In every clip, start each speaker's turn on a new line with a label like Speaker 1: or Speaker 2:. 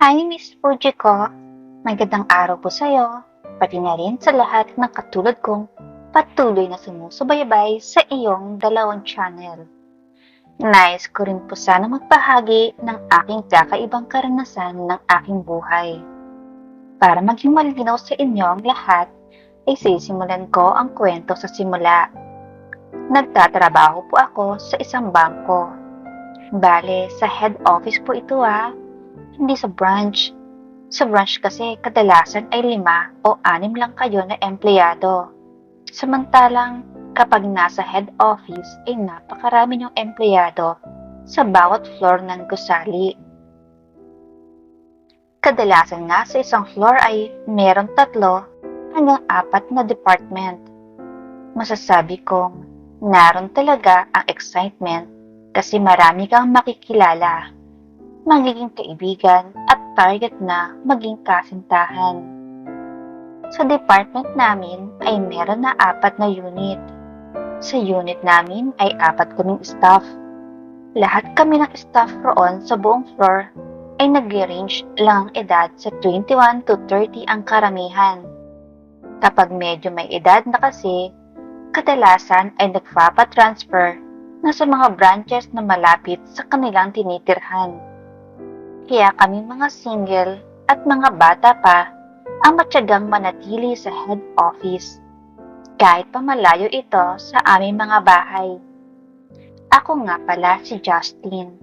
Speaker 1: Hi, Miss Fujiko. Magandang araw po sa'yo, pati na rin sa lahat ng katulad kong patuloy na sumusubaybay sa iyong dalawang channel. Nais ko rin po sana magbahagi ng aking kakaibang karanasan ng aking buhay. Para maging malinaw sa inyo ang lahat, ay sisimulan ko ang kwento sa simula. Nagtatrabaho po ako sa isang bangko. Bale, sa head office po ito hindi sa branch. Sa branch kasi kadalasan ay 5 o 6 lang kayo na empleyado. Samantalang kapag nasa head office ay napakarami yung empleyado sa bawat floor ng gusali. Kadalasan nga sa isang floor ay meron 3 hanggang 4 na department. Masasabi kong naroon talaga ang excitement kasi marami kang makikilala, magiging kaibigan at target na maging kasintahan. Sa department namin ay meron na 4 na unit. Sa unit namin ay 4 kaming staff. Lahat kami ng staff roon sa buong floor ay nag-range lang ang edad sa 21 to 30 ang karamihan. Kapag medyo may edad na kasi, kadalasan ay nagpapatransfer na sa mga branches na malapit sa kanilang tinitirhan. Kaya kami mga single at mga bata pa ang matyagang manatili sa head office, kahit pa malayo ito sa aming mga bahay. Ako nga pala si Justin,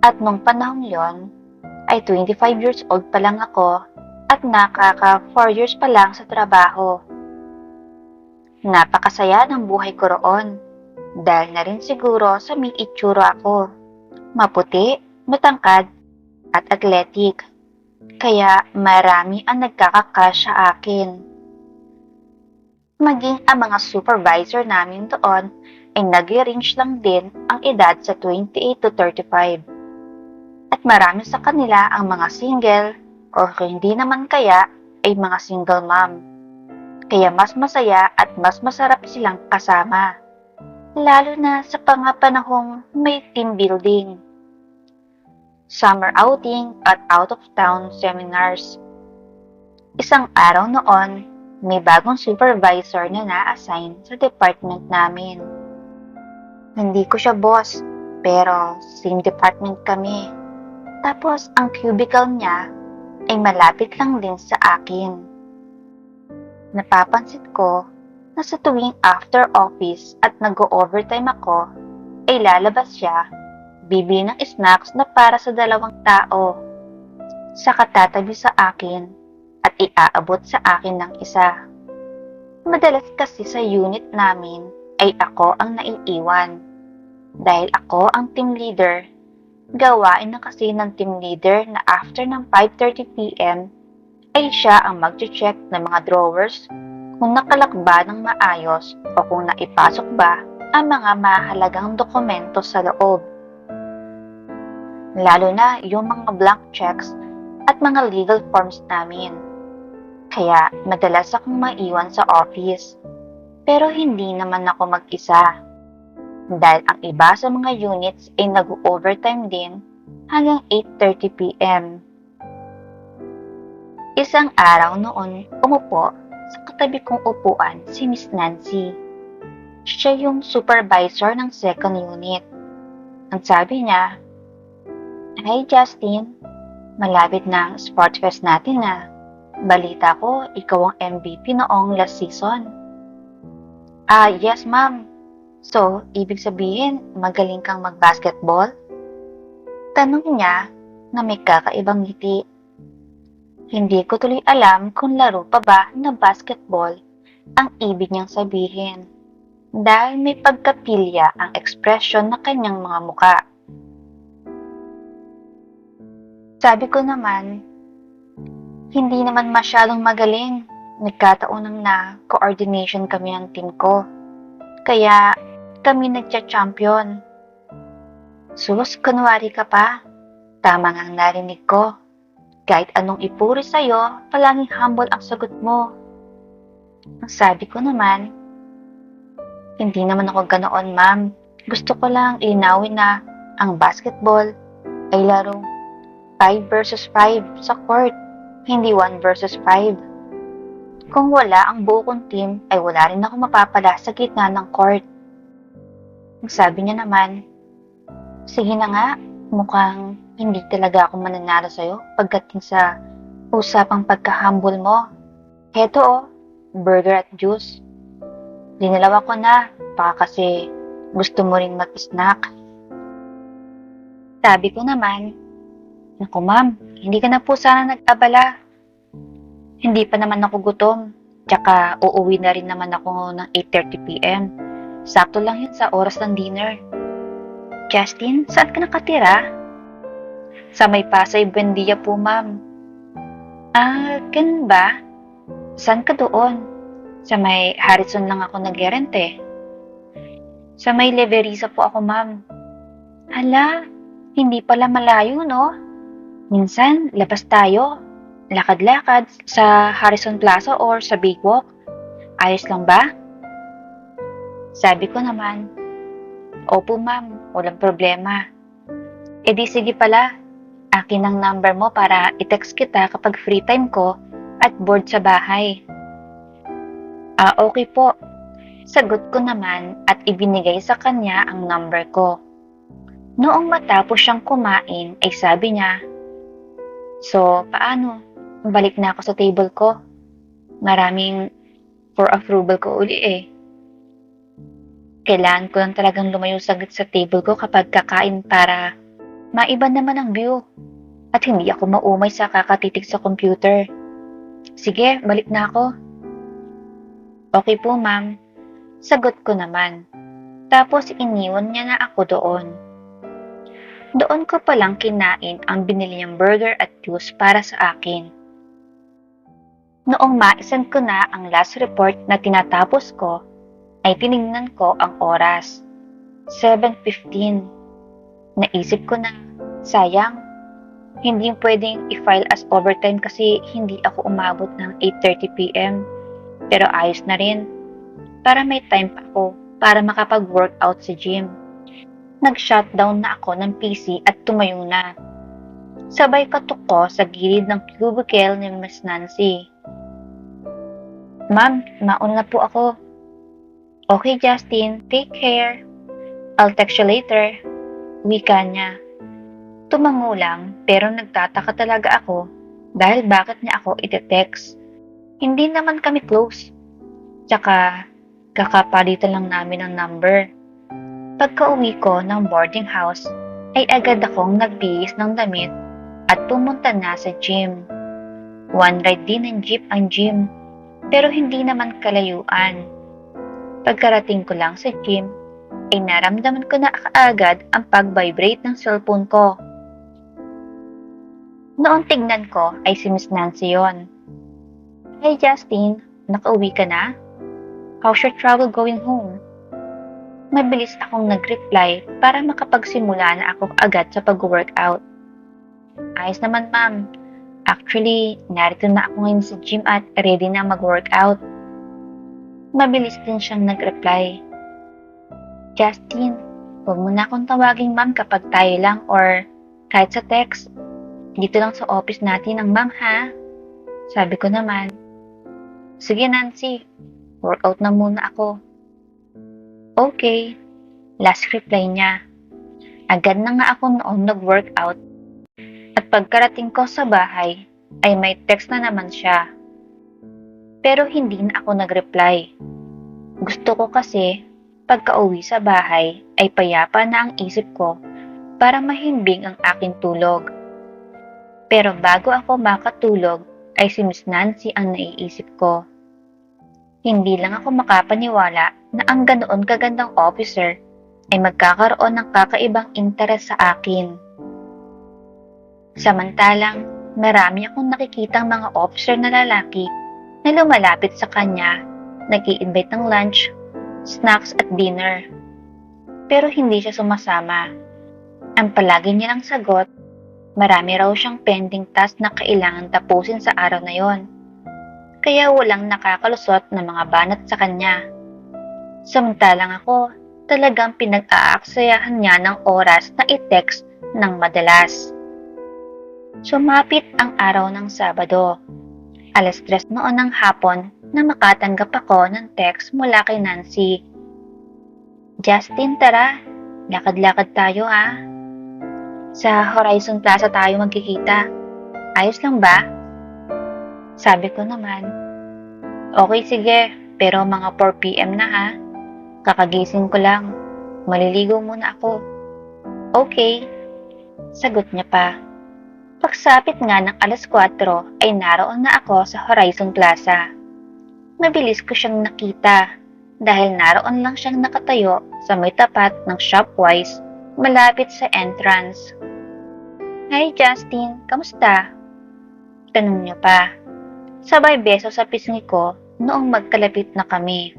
Speaker 1: at nung panahong yon ay 25 years old pa lang ako at nakaka 4 years pa lang sa trabaho. Napakasaya ng buhay ko roon, dahil na rin siguro sa may itsura ako. Maputi, matangkad, at athletic. Kaya marami ang nagkakakas sa akin. Maging ang mga supervisor namin doon ay nag-range lang din ang edad sa 28 to 35. At marami sa kanila ang mga single o kung hindi naman kaya ay mga single mom. Kaya mas masaya at mas masarap silang kasama. Lalo na sa panahong may team building, summer outing at out-of-town seminars. Isang araw noon, may bagong supervisor na na-assign sa department namin. Hindi ko siya boss, pero same department kami. Tapos ang cubicle niya ay malapit lang din sa akin. Napapansin ko na sa tuwing after office at nag-overtime ako, ay lalabas siya, bibili ng snacks na para sa 2 tao. Saka tatabi sa akin at iaabot sa akin ng isa. Madalas kasi sa unit namin ay ako ang naiiwan. Dahil ako ang team leader, gawain na kasi ng team leader na after ng 5:30 p.m. ay siya ang mag-check ng mga drawers kung nakalakba ng maayos o kung naipasok ba ang mga mahalagang dokumento sa loob. Lalo na yung mga blank checks at mga legal forms namin. Kaya madalas akong maiwan sa office. Pero hindi naman ako mag-isa. Dahil ang iba sa mga units ay nag-overtime din hanggang 8:30 p.m. Isang araw noon, umupo sa katabi kong upuan si Miss Nancy. Siya yung supervisor ng second unit. Ang sabi niya, "Hi Justin, malapit na ang Sport Fest natin na. Balita ko, ikaw ang MVP noong last season." Yes ma'am. So, ibig sabihin, magaling kang mag-basketball? Tanong niya na may kakaibang ngiti. Hindi ko tuloy alam kung laro pa ba na basketball ang ibig niyang sabihin. Dahil may pagkapilya ang ekspresyon ng kanyang mga muka. Sabi ko naman, hindi naman masyadong magaling. Nagkataon na coordination kami ng team ko. Kaya kami nagcha-champion. Sus, kunwari ka pa. Tama nga ang narinig ko. Kahit anong ipuri sa'yo, palaging humble ang sagot mo. Ang sabi ko naman, hindi naman ako ganoon ma'am. Gusto ko lang linawin na ang basketball ay laro 5 versus 5 sa court, hindi 1 versus 5. Kung wala ang buo kong team, ay wala rin ako mapapala sa gitna ng court. Sabi niya naman, sige na nga, mukhang hindi talaga ako mananalo sa'yo pagdating sa usapang pagka-humble mo. Heto oh, burger at juice. Dinalawa ko na, baka kasi gusto mo ring mag-snack. Sabi ko naman, naku ma'am, hindi ka na po sana nag-abala. Hindi pa naman ako gutom, tsaka uuwi na rin naman ako ng 8:30 p.m. Sakto lang yun sa oras ng dinner. Justin, saan ka nakatira? Sa may Pasay Buendia po, ma'am. Ah, ganun ba? Saan ka doon? Sa may Harrison lang ako nag-rent. Sa may Leverisa po ako, ma'am. Hala, hindi pala malayo, no? Minsan, labas tayo. Lakad-lakad sa Harrison Plaza or sa Big Walk. Ayos lang ba? Sabi ko naman, opo ma'am, walang problema. E di sige pala, akin ang number mo para i-text kita kapag free time ko at bored sa bahay. Ah, okay po. Sagot ko naman at ibinigay sa kanya ang number ko. Noong matapos siyang kumain ay sabi niya, so paano? Balik na ako sa table ko. Maraming for approval ko uli eh. Kailangan ko lang talagang lumayo saglit sa table ko kapag kakain para maiba naman ang view at hindi ako maumay sa kakatitig sa computer. Sige, balik na ako. Okay po ma'am. Sagot ko naman. Tapos iniwan niya na ako doon. Doon ko palang kinain ang binili niyang burger at juice para sa akin. Noong ma-send ko na ang last report na tinatapos ko, ay tinignan ko ang oras. 7:15. Naisip ko na, sayang, hindi pwedeng i-file as overtime kasi hindi ako umabot ng 8:30 p.m. Pero ayos na rin, para may time pa ako para makapag-workout sa gym. Nag-shutdown na ako ng PC at tumayo na. Sabay katok ko sa gilid ng cubicle ni Miss Nancy. Ma'am, mauna na po ako. Okay, Justin, take care. I'll text you later. Wika niya. Tumango lang pero nagtataka talaga ako dahil bakit niya ako ite-text. Hindi naman kami close. Tsaka kakapalitan lang namin ng number. Pagka-uwi ko ng boarding house ay agad akong nagbihis ng damit at pumunta na sa gym. One ride din ng jeep ang gym pero hindi naman kalayuan. Pagkarating ko lang sa gym, ay naramdaman ko na kaagad ang pag-vibrate ng cellphone ko. Noong tignan ko ay si Miss Nancy yon. Hey Justin, nakauwi ka na? How's your travel going home? Mabilis akong nag-reply para makapagsimula na ako agad sa pag-workout. Ayos naman ma'am. Actually, narito na ako ngayon sa gym at ready na mag-workout. Mabilis din siyang nag-reply. Justin, huwag mo na akong tawaging ma'am kapag tayo lang or kahit sa text. Dito lang sa office natin ang ma'am ha. Sabi ko naman. Sige Nancy, workout na muna ako. Okay, last reply niya. Agad na nga ako noon nag-workout at pagkarating ko sa bahay ay may text na naman siya. Pero hindi na ako nag-reply. Gusto ko kasi pagka-uwi sa bahay ay payapa na ang isip ko para mahimbing ang aking tulog. Pero bago ako makatulog ay si Miss Nancy ang naiisip ko. Hindi lang ako makapaniwala na ang ganoon kagandang officer ay magkakaroon ng kakaibang interes sa akin. Samantalang marami akong nakikitang mga officer na lalaki na lumalapit sa kanya, nag-i-invite ng lunch, snacks at dinner. Pero hindi siya sumasama. Ang palagi nilang sagot, marami raw siyang pending task na kailangan tapusin sa araw na yon. Kaya walang nakakalusot na mga banat sa kanya. Samantalang ako, talagang pinag-aaksayahan niya ng oras na i-text ng madalas. Sumapit ang araw ng Sabado. 3:00 noon ng hapon na makatanggap ako ng text mula kay Nancy. Justin, tara. Lakad-lakad tayo ha. Sa Horizon Plaza tayo magkikita. Ayos lang ba? Sabi ko naman, okay sige, pero mga 4 p.m. na ha. Kakagising ko lang. Maliligo muna ako. Okay. Sagot niya pa. Pagsapit nga ng 4:00 ay naroon na ako sa Horizon Plaza. Mabilis ko siyang nakita dahil naroon lang siyang nakatayo sa may tapat ng Shopwise malapit sa entrance. Hi Justin, kamusta? Tanong niya pa. Sabay beso sa pisngi ko noong magkalapit na kami.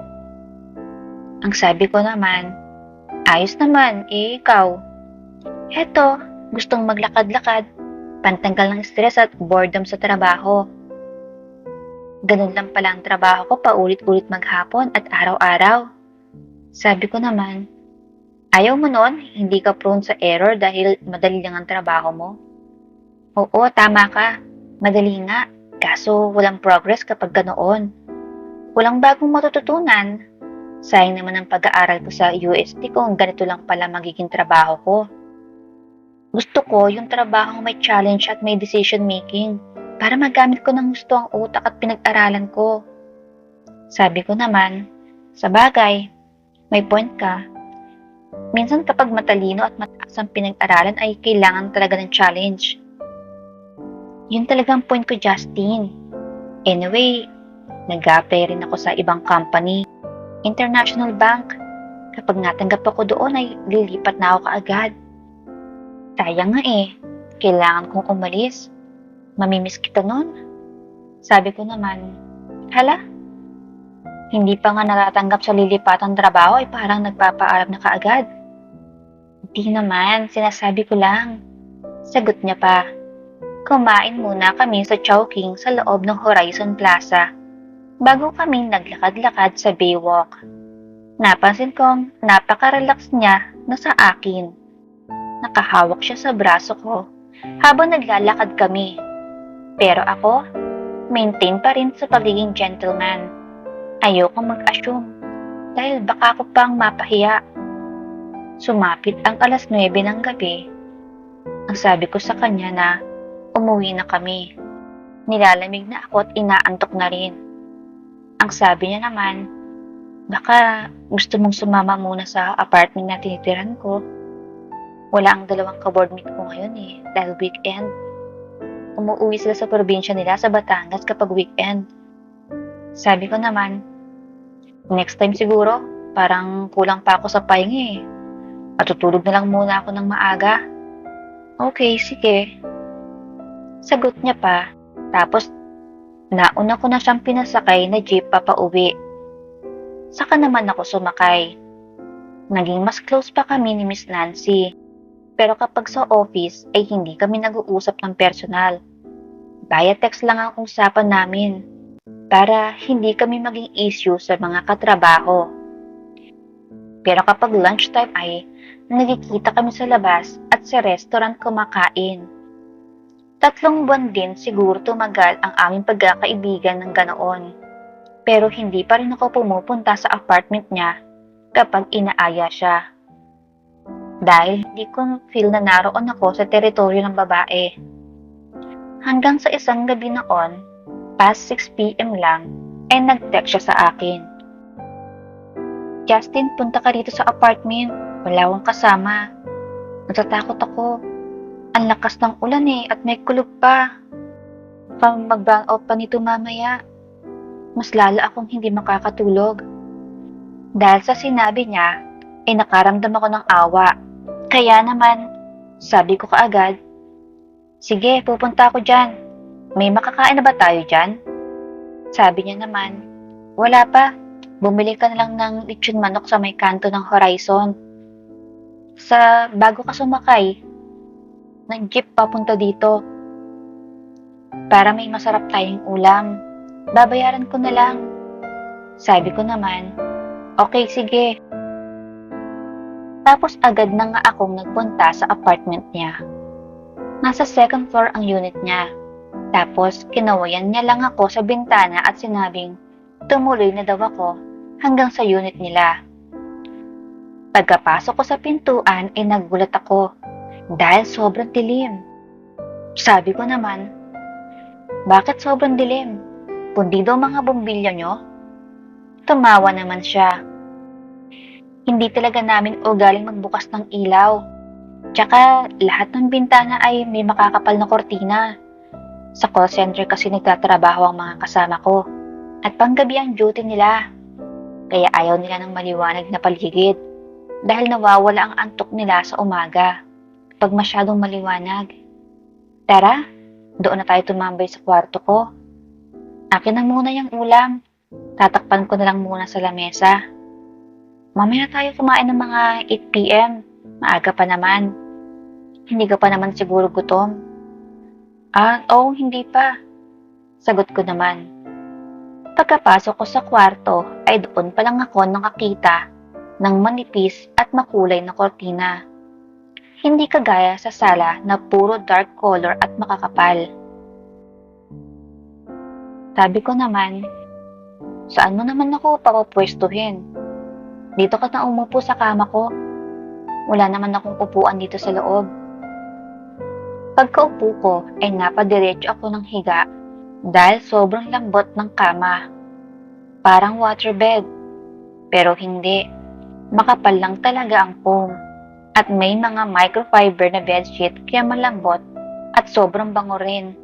Speaker 1: Ang sabi ko naman, ayos naman, ikaw? Heto, gustong maglakad-lakad, pantanggal ng stress at boredom sa trabaho. Ganun lang pala ang trabaho ko paulit-ulit maghapon at araw-araw. Sabi ko naman, ayaw mo nun, hindi ka prone sa error dahil madali lang ang trabaho mo? Oo, tama ka. Madali nga, kaso walang progress kapag ganoon. Walang bagong matututunan. Sayang naman ang pag-aaral ko sa UST kung ganito lang pala magiging trabaho ko. Gusto ko yung trabaho may challenge at may decision making para magamit ko ng gusto ang utak at pinag-aralan ko. Sabi ko naman, sa bagay, may point ka. Minsan kapag matalino at mataas ang pinag-aralan ay kailangan talaga ng challenge. Yun talagang point ko, Justin. Anyway, nag-apply rin ako sa ibang company. International bank. Kapag natanggap ako doon ay lilipat na ako kaagad. Sayang nga eh. Kailangan kong umalis. Mamimiss kita nun. Sabi ko naman, hala? Hindi pa nga natatanggap sa lilipatang trabaho ay parang nagpapaalam na kaagad. Hindi naman, sinasabi ko lang. Sagot niya pa. Kumain muna kami sa Chowking sa loob ng Horizon Plaza bago kami naglakad-lakad sa Baywalk. Napansin kong napaka-relax niya na sa akin. Nakahawak siya sa braso ko habang naglalakad kami. Pero ako, maintain pa rin sa pagiging gentleman. Ayoko mag-assume dahil baka ako pang mapahiya. Sumapit ang 9:00 ng gabi. Ang sabi ko sa kanya na umuwi na kami. Nilalamig na ako at inaantok na rin. Ang sabi niya naman, baka gusto mong sumama muna sa apartment na tinitirahan ko. Wala ang dalawang ka-boardmate ko ngayon eh, dahil weekend. Umuwi sila sa probinsya nila sa Batangas kapag weekend. Sabi ko naman, next time siguro, parang kulang pa ako sa pahinga eh. Matutulog na lang muna ako ng maaga. Okay, sige. Sagot niya pa, tapos nauna ko na siyang pinasakay na jeep papauwi. Saka naman ako sumakay. Naging mas close pa kami ni Miss Nancy. Pero kapag sa office ay hindi kami nag-uusap ng personal. Via text lang ang usapan namin para hindi kami maging issue sa mga katrabaho. Pero kapag lunchtime ay nagkikita kami sa labas at sa restaurant kumakain. 3 buwan din siguro tumagal ang aming pagkakaibigan ng ganoon. Pero hindi pa rin ako pumupunta sa apartment niya kapag inaaya siya. Dahil hindi ko feel na naroon ako sa teritoryo ng babae. Hanggang sa isang gabi noon, past 6 p.m. lang, ay nag-text siya sa akin. Justin, punta ka rito sa apartment. Wala akong kasama. Natatakot ako. Ang lakas ng ulan eh at may kulog pa. Pag mag-brown out pa nito mamaya, mas lala akong hindi makakatulog. Dahil sa sinabi niya, ay nakaramdam ako ng awa. Kaya naman, sabi ko kaagad, sige, pupunta ako dyan. May makakain na ba tayo dyan? Sabi niya naman, wala pa. Bumili ka na lang ng lechon manok sa may kanto ng Horizon. Bago ka sumakay, ng jeep papunta dito. Para may masarap tayong ulam. Babayaran ko na lang. Sabi ko naman, okay, sige. Tapos agad na nga akong nagpunta sa apartment niya. Nasa second floor ang unit niya. Tapos kinawayan niya lang ako sa bintana at sinabing tumuloy na daw ako hanggang sa unit nila. Pagkapasok ko sa pintuan ay nagulat ako dahil sobrang dilim. Sabi ko naman, bakit sobrang dilim? Pundi daw mga bombilya nyo? Tumawa naman siya. Hindi talaga namin ugaling magbukas ng ilaw. Tsaka lahat ng bintana ay may makakapal na kortina. Sa call center kasi nagtatrabaho ang mga kasama ko. At panggabi ang duty nila. Kaya ayaw nila ng maliwanag na paligid. Dahil nawawala ang antok nila sa umaga pag masyadong maliwanag. Tara, doon na tayo tumambay sa kwarto ko. Akin na muna yung ulam. Tatakpan ko na lang muna sa lamesa. Mamaya tayo kumain ng mga 8 p.m. Maaga pa naman. Hindi ka pa naman siguro gutom. Oo, hindi pa. Sagot ko naman. Pagkapasok ko sa kwarto ay doon pa lang ako nakakita ng manipis at makulay na kortina. Hindi kagaya sa sala na puro dark color at makakapal. Sabi ko naman, saan mo naman ako papapwestuhin? Dito ka na umupo sa kama ko. Wala naman akong upuan dito sa loob. Pagkaupo ko ay napadiretso ako ng higa dahil sobrang lambot ng kama. Parang waterbed. Pero hindi. Makapal lang talaga ang foam. At may mga microfiber na bedsheet kaya malambot at sobrang bango rin.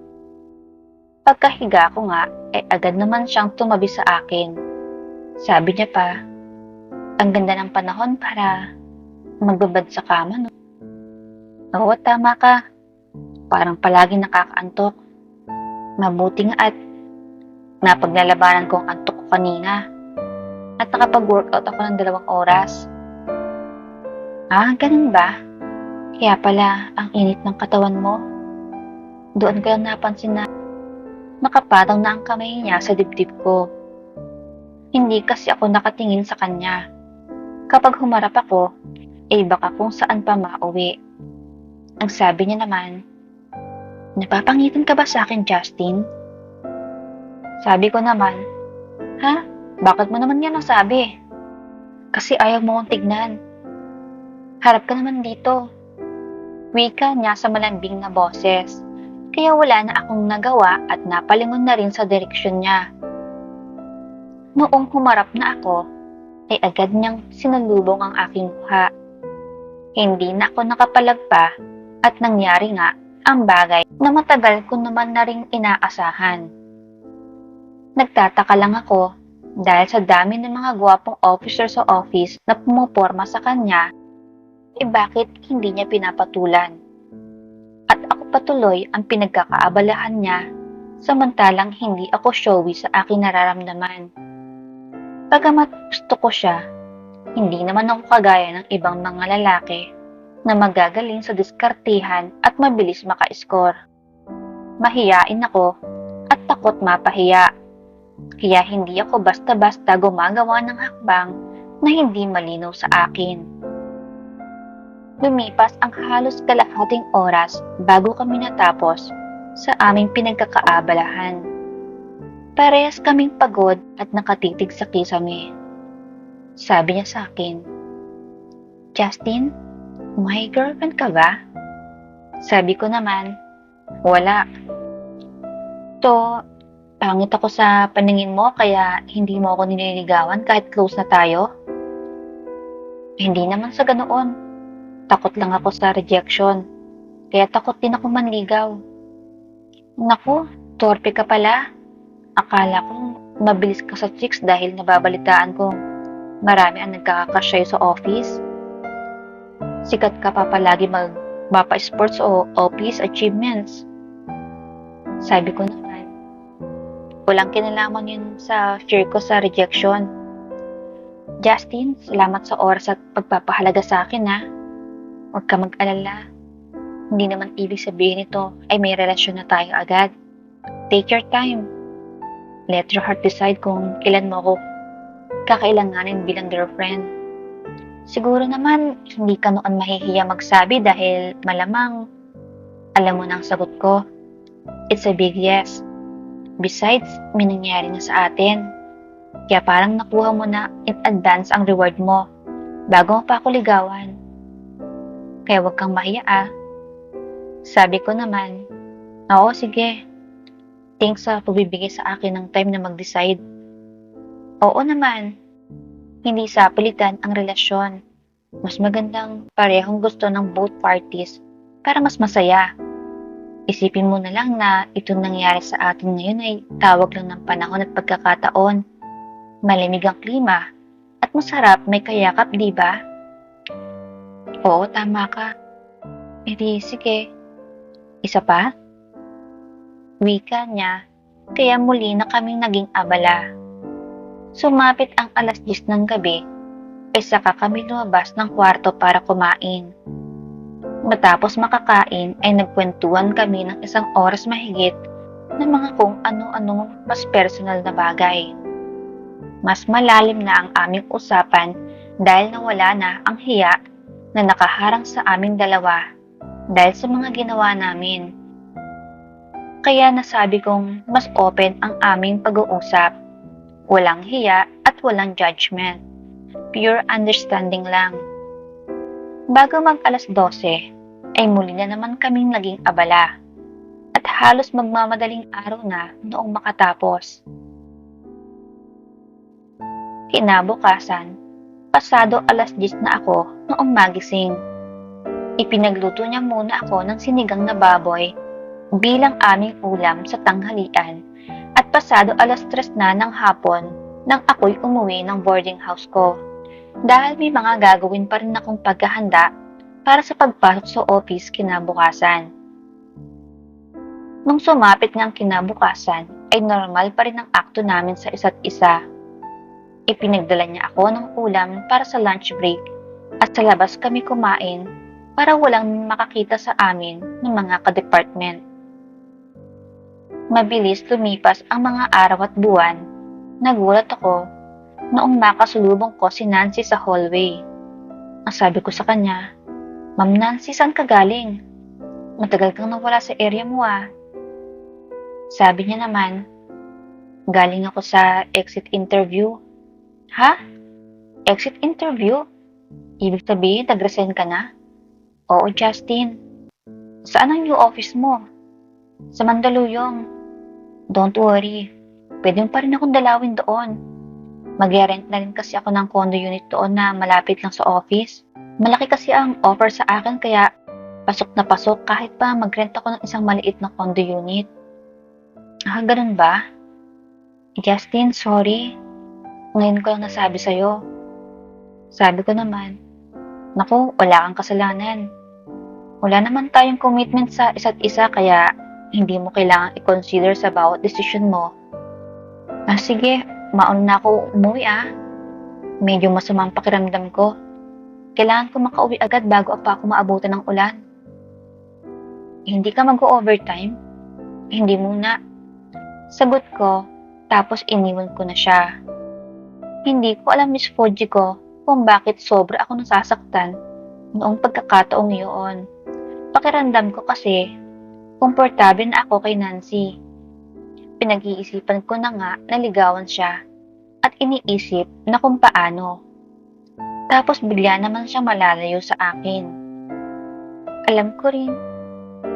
Speaker 1: Pagkahiga ko nga, ay agad naman siyang tumabi sa akin. Sabi niya pa, ang ganda ng panahon para magbabad sa kama, no? Oo, tama ka. Parang palagi nakakaantok. Mabuti nga at napaglalabanan ko ang antok ko kanina. At nakapag-workout ako ng 2 oras. Ganun ba? Kaya pala ang init ng katawan mo. Doon ko lang napansin na nakapataw na ang kamay niya sa dibdib ko. Hindi kasi ako nakatingin sa kanya. Kapag humarap ako, baka kung saan pa mauwi. Ang sabi niya naman, napapangitan ka ba sa akin, Justin? Sabi ko naman, bakit mo naman yan nasabi? Kasi ayaw mo kong tignan. Harap ka naman dito. Wika niya sa malambing na boses. Kaya wala na akong nagawa at napalingon na rin sa direksyon niya. Noong humarap na ako, ay agad niyang sinalubong ang aking mukha. Hindi na ako nakapalagpa at nangyari nga ang bagay na matagal ko naman na ring inaasahan. Nagtataka lang ako dahil sa dami ng mga gwapong officer sa office na pumuporma sa kanya, bakit hindi niya pinapatulan? At ako patuloy ang pinagkakaabalahan niya, samantalang hindi ako showy sa aking nararamdaman. Bagamat gusto ko siya, hindi naman ako kagaya ng ibang mga lalaki na magagaling sa diskartihan at mabilis maka-score. Mahiyain ako at takot mapahiya. Kaya hindi ako basta-basta gumagawa ng hakbang na hindi malinaw sa akin. Lumipas ang halos kalahating oras bago kami natapos sa aming pinagkakaabalahan. Parehas kaming pagod at nakatitig sa kisame. Sabi niya sa akin, Justin, may girlfriend ka ba? Sabi ko naman, wala. So, pangit ako sa paningin mo kaya hindi mo ako nililigawan kahit close na tayo? Hindi naman sa ganoon. Takot lang ako sa rejection. Kaya takot din ako manligaw. Naku, torpe ka pala. Akala ko mabilis ka sa chicks dahil nababalitaan ko marami ang nagkakakasya sa office. Sikat ka pa palagi mag-mapa sports o office achievements. Sabi ko naman, walang kinalaman yun sa fear ko sa rejection. Justin, salamat sa oras at pagpapahalaga sa akin ha. Huwag ka mag-alala. Hindi naman ibig sabihin nito ay may relasyon na tayo agad. Take your time. Let your heart decide kung kailan mo ako kakailanganin bilang girlfriend. Siguro naman hindi ka noon mahihiya magsabi dahil malamang Alam mo na ang sagot ko. It's a big yes. Besides, may nangyari na sa atin. Kaya parang nakuha mo na in advance ang reward mo bago mo pa ako ligawan. Kaya huwag kang mahiya ah. Sabi ko naman, oo sige. Thanks sa pagbibigay sa akin ng time na mag-decide. Oo naman. Hindi sa pilitan ang relasyon. Mas magandang parehong gusto ng both parties para mas masaya. Isipin mo na lang na itong nangyari sa atin ngayon ay tawag lang ng panahon at pagkakataon. Malamig ang klima at masarap may kayakap, di ba? Oo, tama ka. Edi sige. Isa pa? Wika niya, kaya muli na kaming naging abala. Sumapit ang 10:00 ng gabi, ay saka kami lumabas ng kwarto para kumain. Matapos makakain ay nagkwentuhan kami ng 1 oras mahigit ng mga kung ano-anong mas personal na bagay. Mas malalim na ang aming usapan dahil nawala na ang hiya na nakaharang sa aming dalawa dahil sa mga ginawa namin. Kaya nasabi kong mas open ang aming pag-uusap. Walang hiya at walang judgment. Pure understanding lang. Bago mag 12:00, ay muli na naman kaming naging abala. At halos magmamadaling araw na noong makatapos. Kinabukasan, pasado 10:00 na ako noong magising. Ipinagluto niya muna ako ng sinigang na baboy bilang aming ulam sa tanghalian at pasado 3:00 na ng hapon nang ako'y umuwi ng boarding house ko dahil may mga gagawin pa rin akong paghahanda para sa pagpasok sa office kinabukasan. Nung sumapit ng kinabukasan ay normal pa rin ang akto namin sa isa't isa. Ipinagdala niya ako ng ulam para sa lunch break at sa labas kami kumain para walang makakita sa amin ng mga ka-department. Mabilis lumipas ang mga araw at buwan. Nagulat ako noong makasulubong ko si Nancy sa hallway. Ang sabi ko sa kanya, "Ma'am Nancy, saan ka galing? Matagal kang nawala sa area mo ah." Sabi niya naman, "Galing ako sa exit interview." Ha? Exit interview? Ibig sabihin, nag-resign ka na? Oo, Justin. Saan ang new office mo? Sa Mandaluyong. Don't worry. Pwede mo pa rin akong dalawin doon. Mag-rent na rin kasi ako ng condo unit doon na malapit lang sa office. Malaki kasi ang offer sa akin kaya pasok na pasok kahit pa mag-rent ako ng isang maliit na condo unit. Ah, ganun ba? Justin, sorry. Ngayon ko lang nasabi sa'yo. Sabi ko naman, naku, wala kang kasalanan. Wala naman tayong commitment sa isa't isa kaya hindi mo kailangang i-consider sa bawat desisyon mo. Ah, sige, mauna na ako umuwi ah. Medyo masamang pakiramdam ko. Kailangan ko makauwi agad bago pa ako maabutan ng ulan. Hindi ka mag-overtime? Hindi muna. Sagot ko, tapos iniwan ko na siya. Hindi ko alam, Miss Fuji ko, kung bakit sobra ako nasasaktan noong pagkakataong iyon. Pakiramdam ko kasi, komportable na ako kay Nancy. Pinag-iisipan ko na nga na ligawan siya at iniisip na kung paano. Tapos bigla naman siya malalayo sa akin. Alam ko rin,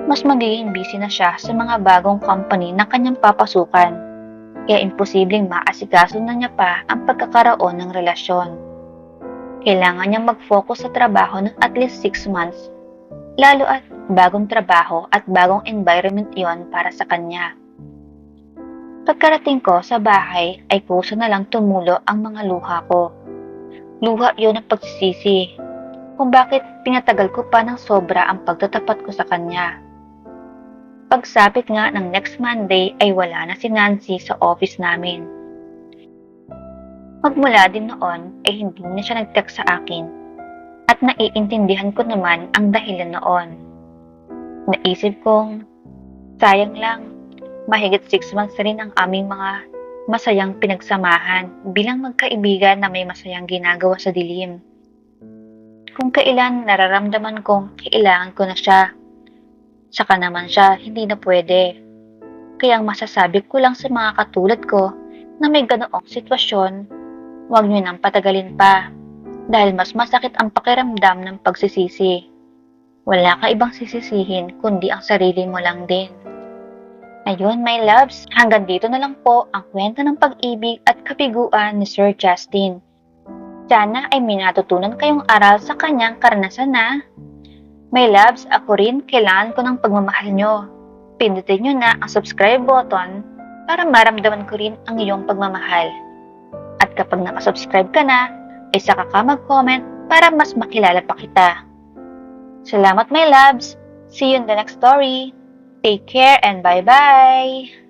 Speaker 1: mas magiging busy na siya sa mga bagong company na kanyang papasukan. Kaya imposibleng maasikaso na niya pa ang pagkakaroon ng relasyon. Kailangan niyang mag-focus sa trabaho ng at least 6 months. Lalo at bagong trabaho at bagong environment yon para sa kanya. Pagkarating ko sa bahay ay kusa na lang tumulo ang mga luha ko. Luha yon ang pagsisisi kung bakit pinatagal ko pa ng sobra ang pagtatapat ko sa kanya. Pagsapit nga ng next Monday ay wala na si Nancy sa office namin. Magmula din noon ay hindi na siya nag-text sa akin at naiintindihan ko naman ang dahilan noon. Naisip kong, sayang lang, mahigit 6 months rin ang aming mga masayang pinagsamahan bilang magkaibigan na may masayang ginagawa sa dilim. Kung kailan nararamdaman kong kailangan ko na siya, Saka naman siya hindi na pwede. Kaya ang masasabi ko lang sa mga katulad ko na may ganoong sitwasyon, huwag nyo nang patagalin pa dahil mas masakit ang pakiramdam ng pagsisisi. Wala ka ibang sisisihin kundi ang sarili mo lang din. Ayun, my loves, hanggang dito na lang po ang kwento ng pag-ibig at kabiguan ni Sir Justin. Sana ay may natutunan kayong aral sa kanyang karanasan na. My loves, ako rin kailangan ko ng pagmamahal nyo. Pindutin nyo na ang subscribe button para maramdaman ko rin ang iyong pagmamahal. At kapag nakasubscribe ka na, ay saka ka mag-comment para mas makilala pa kita. Salamat my loves! See you in the next story! Take care and bye-bye!